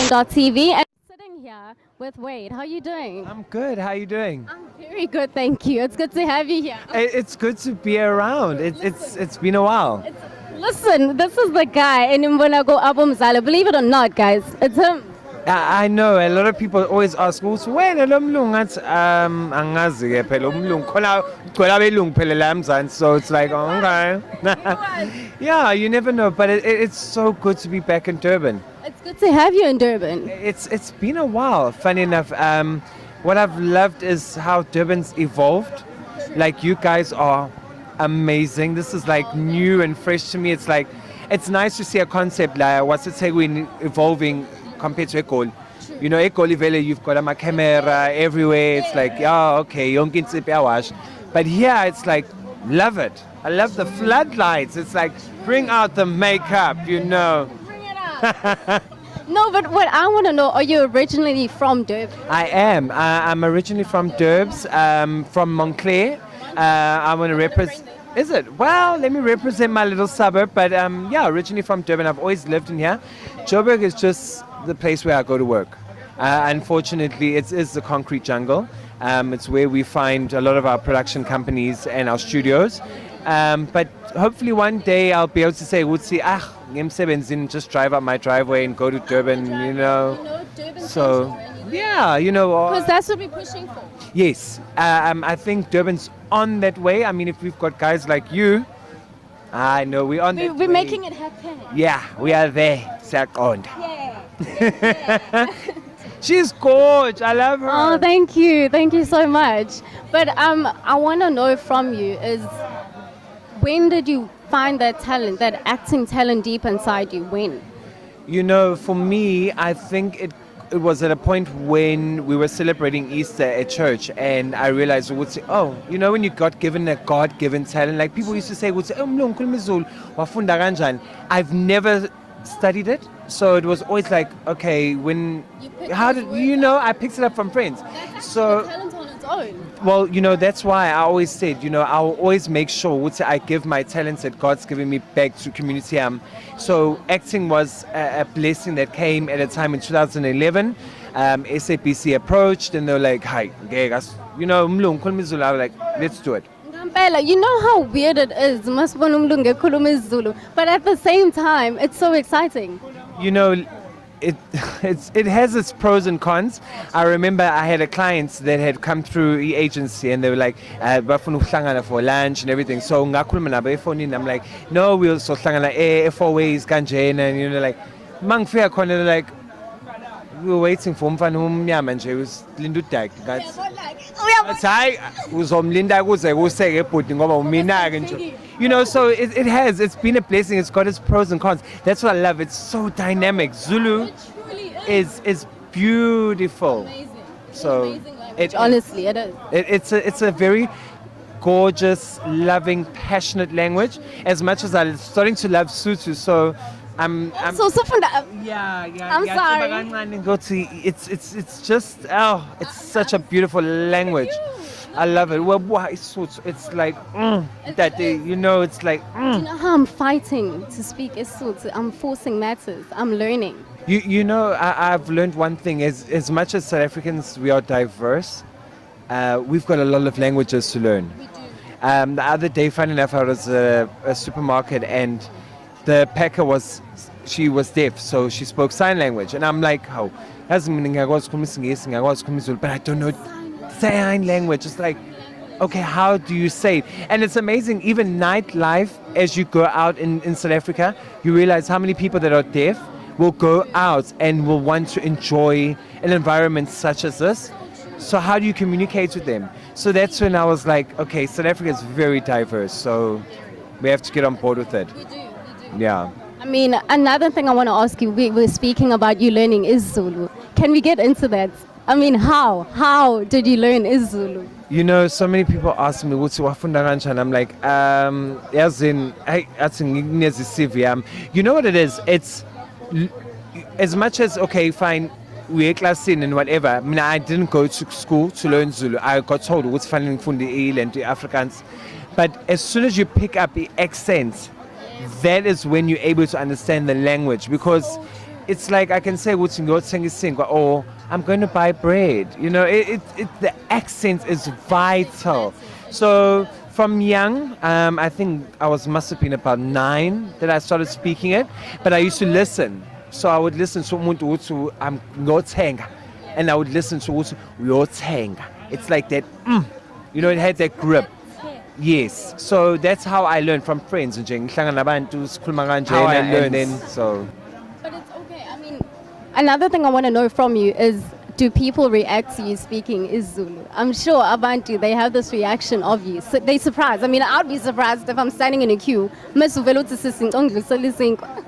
Durban.tv and sitting here with Wade. How are you doing? I'm good. How you doing? I'm very good, thank you. It's good to have you here. It's good to be around. It's been a while. Listen, this is the guy in Mbonago Abumzala. Believe it or not, guys, it's him. I know a lot of people always ask, when lo mlungu ngathi angazi ke phela umlungu khona ugcwele abelungu phela la eMzansi, so it's like okay. Yeah, you never know, but it's so good to be back in Durban. It's good to have you in Durban. It's been a while. Funny enough, what I've loved is how Durban's evolved. Like you guys are amazing. This is like new and fresh to me. It's like it's nice to see a concept like what's it say when evolving compared to Ekol. You know, Ekol Valley, you've got a camera everywhere. It's like, yeah, okay, yonke insipho iyawash. But here it's like, love it. I love the floodlights. It's like, bring out the makeup, you know. Bring it up. No, but what I want to know, are you originally from Durban? I am. I'm originally from Durbs, from Montclair. I want to represent. Is it? Well, let me represent my little suburb. But yeah, originally from Durban. I've always lived in here. Joburg is just the place where I go to work. Unfortunately, it is the concrete jungle. It's where we find a lot of our production companies and our studios. But hopefully one day I'll be able to say, just drive up my driveway and go to Durban, you know. So, yeah, you know. Because that's what we're pushing for. Yes. I think Durban's on that way. I mean, if we've got guys like you, I know we're on that way. We're making it happen. Yeah, we are there. Second. Yeah. She's gorgeous. I love her. Oh, thank you. Thank you so much. But I want to know from you is when did you find that talent, that acting talent deep inside you? When? You know, for me, I think it was at a point when we were celebrating Easter at church, and I realized we would say, oh, you know, when you got given a God-given talent, like people used to say, would say, oh, mlungu khuluma isiZulu, wafunda kanjani? I've never studied it, so it was always like, okay, how did you know? I picked it up from friends. So talent on its own. well, you know, that's why I always said, you know, I'll always make sure I give my talents that God's given me back to community. So acting was a blessing that came at a time in 2011. SABC approached and they were like, hi, you know, mlungu khuluma isiZulu. I was like, let's do it. You know how weird it is, masibona umlungu ekhuluma isiZulu, but at the same time, it's so exciting. You know, it has its pros and cons. I remember I had a client that had come through the agency and they were like, bafuna ukuhlangana for lunch and everything. So ngakhuluma nabo efonini, I'm like, no, we'll so hlangana 4 ways kanjena, and you know, like mangifika khona, they're like, we were waiting for umfana omnyama nje ulinda udaki ngathi hayi uzomlinda kuze kuseke ebhodi ngoba umina ke nje, you know. So it's been a blessing. It's got its pros and cons. That's what I love. It's so dynamic. Zulu is beautiful. Amazing. So Amazing honestly, it is. It's a very gorgeous, loving, passionate language. As much as I'm starting to love Sotho, so I'm yeah. I'm sorry. It's just it's such a beautiful language. I love it. Well, it's like that day, you know. It's like. Do you know how I'm fighting to speak Sotho? I'm forcing matters. I'm learning. You know, I've learned one thing. As much as South Africans, we are diverse. We've got a lot of languages to learn. We do. The other day, funny enough, I was at a supermarket and the packer was deaf, so she spoke sign language, and I'm like, how? But I don't know sign language. It's like, okay, how do you say it? And it's amazing, even nightlife, as you go out in South Africa, you realize how many people that are deaf will go out and will want to enjoy an environment such as this. So how do you communicate with them? So that's when I was like, okay, South Africa is very diverse, so we have to get on board with it. We do. Yeah. I mean, another thing I want to ask you, we were speaking about you learning isiZulu. Can we get into that? I mean, how? How did you learn isiZulu? You know, so many people ask me, what's wafunda kanjani? I'm like, you know what it is? It's as much as, okay, fine, we're classing and whatever. I mean, I didn't go to school to learn Zulu. I got told what's funny from the and the Afrikaans. But as soon as you pick up the accent, that is when you're able to understand the language, because it's like I can say what's in your sing or I'm going to buy bread. You know, the accent is vital. So from young, I think must have been about 9 that I started speaking it, but I used to listen. So I would listen to umuntu uthi I'm ngothenga, and I would listen to uthi uyothenga. It's like that, you know, it had that grip. Yes, so that's how I learned from friends. How I learned. And so. But it's okay. I mean, another thing I want to know from you is, do people react to you speaking Zulu? I'm sure Abantu, they have this reaction of you. So they surprised. I mean, I'd be surprised if I'm standing in a queue.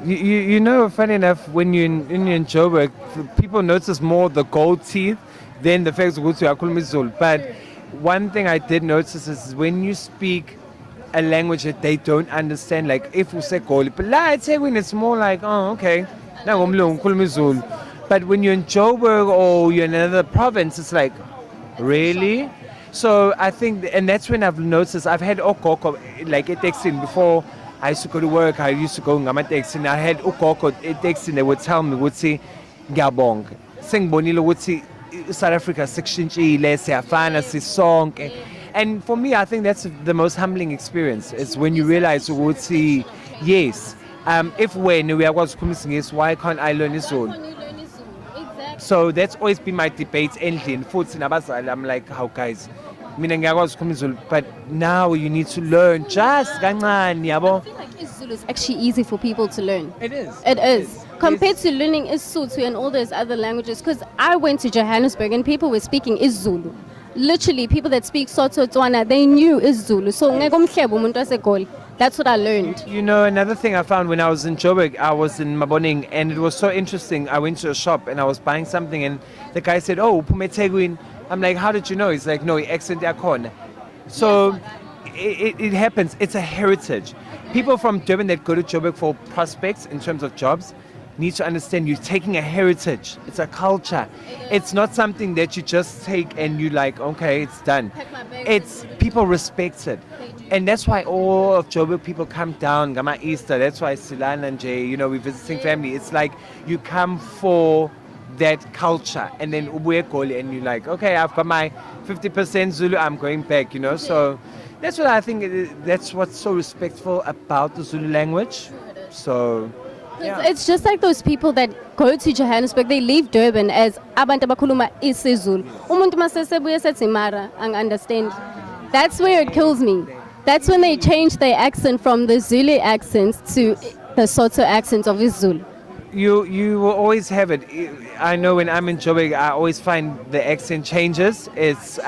You know, funny enough, when you're in Joburg, people notice more the gold teeth than the fact that you are Zulu. But one thing I did notice is when you speak a language that they don't understand, like if we say gold, but I'd say when it's more like, oh, okay, now I'm Zulu. But when you're in Joburg or you're in another province, it's like, really? So I think, and that's when I've noticed, I've had okoko, like a texting before I used to go to work, I used to go ngama texting, I had okoko texting, they would tell me, would say, Gabong, sing bonilo, would say, South Africa, section Chile, siyafana, sisonke. And for me, I think that's the most humbling experience. It's when you realize, would say, yes, if when we are going to why can't I learn this all? So that's always been my debate ending. I'm like, how guys, but now you need to learn just I feel like Zulu is actually easy for people to learn. It is. It is. Compared to learning Isotho and all those other languages, because I went to Johannesburg and people were speaking Zulu. Literally, people that speak Sotho Tswana, they knew Zulu. So that's what I learned. You know, another thing I found when I was in Joburg, I was in Maboning, and it was so interesting. I went to a shop and I was buying something, and the guy said, "Oh, Pumeteguin." I'm like, "How did you know?" He's like, "No, he accent yakon." So it happens. It's a heritage. People from Durban that go to Joburg for prospects in terms of jobs need to understand you're taking a heritage. It's a culture. It's not something that you just take and you like, okay, it's done. It's people respect it. And that's why all of Joburg people come down, Gama Easter. That's why Silan and Jay, you know, we're visiting family. It's like you come for that culture, and then and you're like, okay, I've got my 50% Zulu, I'm going back, you know. So that's what I think, that's what's so respectful about the Zulu language. So yeah. It's just like those people that go to Johannesburg, they leave Durban as abantu abakhuluma isiZulu. Umuntu masesebuya sethi mara, understand. That's where it kills me. That's when they change their accent from the Zulu accent to the Sotho accent of Zulu. You will always have it. I know when I'm in Joburg, I always find the accent changes. It's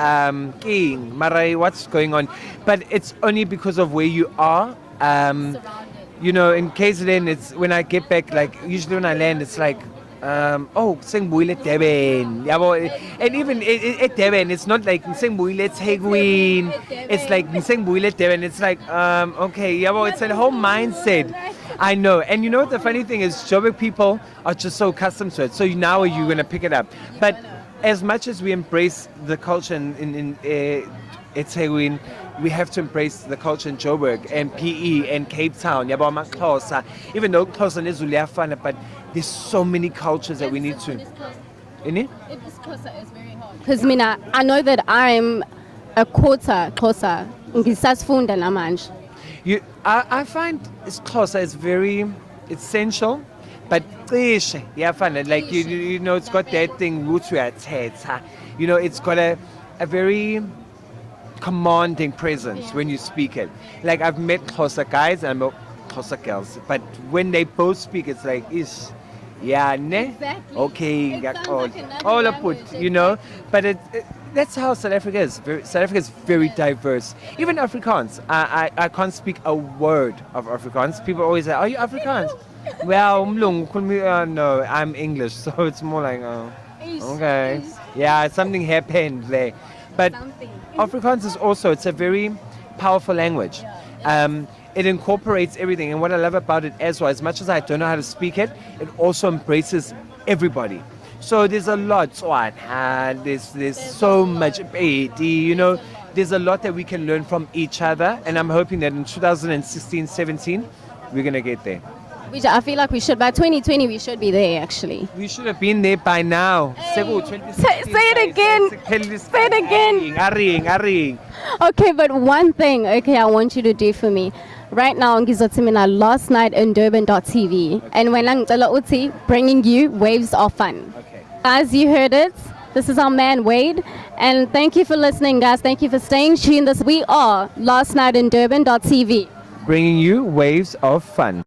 king, marai, what's going on? But it's only because of where you are. You know, in KZN, it's when I get back, like usually when I land, it's like, oh, Sengbuile Durban. And even at Durban, it's not like Sengbuile Tegwin. It's like Sengbuile Durban. It's like, okay, it's a whole mindset. I know. And you know what the funny thing is, Joburg people are just so accustomed to it. So now you're going to pick it up. But as much as we embrace the culture in eThekwini, we have to embrace the culture in Joburg and PE and Cape Town. Even though Xhosa is Zuliyafana, but there's so many cultures that we need to. Because I know that I'm a quarter Xhosa. Ngisasfunda namanje. I find Xhosa is very essential, but like you know, it's got that thing, you know, it's got a very commanding presence when you speak it. Like I've met Xhosa guys and I've met Xhosa girls, but when they both speak, it's like yeah, ne? Exactly. Okay, It sounds all like another all language, put, you know. But that's how South Africa is. South Africa is very diverse. Even Afrikaans. I can't speak a word of Afrikaans. People always say, "Are you Afrikaans?" Well, no, I'm English, so it's more like, okay, yeah, something happened there. But Afrikaans is also, it's a very powerful language. It incorporates everything, and what I love about it as well, as much as I don't know how to speak it, it also embraces everybody. So there's a lot, there's so much, you know, there's a lot that we can learn from each other, and I'm hoping that in 2016-17, we're going to get there. Which I feel like we should. By 2020, we should be there, actually. We should have been there by now. Say it again. Say it again. Hurrying. Okay, but one thing, okay, I want you to do for me. Right now, ngizothimina last night in Durban.tv. And when ngicela uthi, bringing you waves of fun. Okay. As you heard it, this is our man Wade. And thank you for listening, guys. Thank you for staying tuned. We are last night in Durban.tv. Bringing you waves of fun.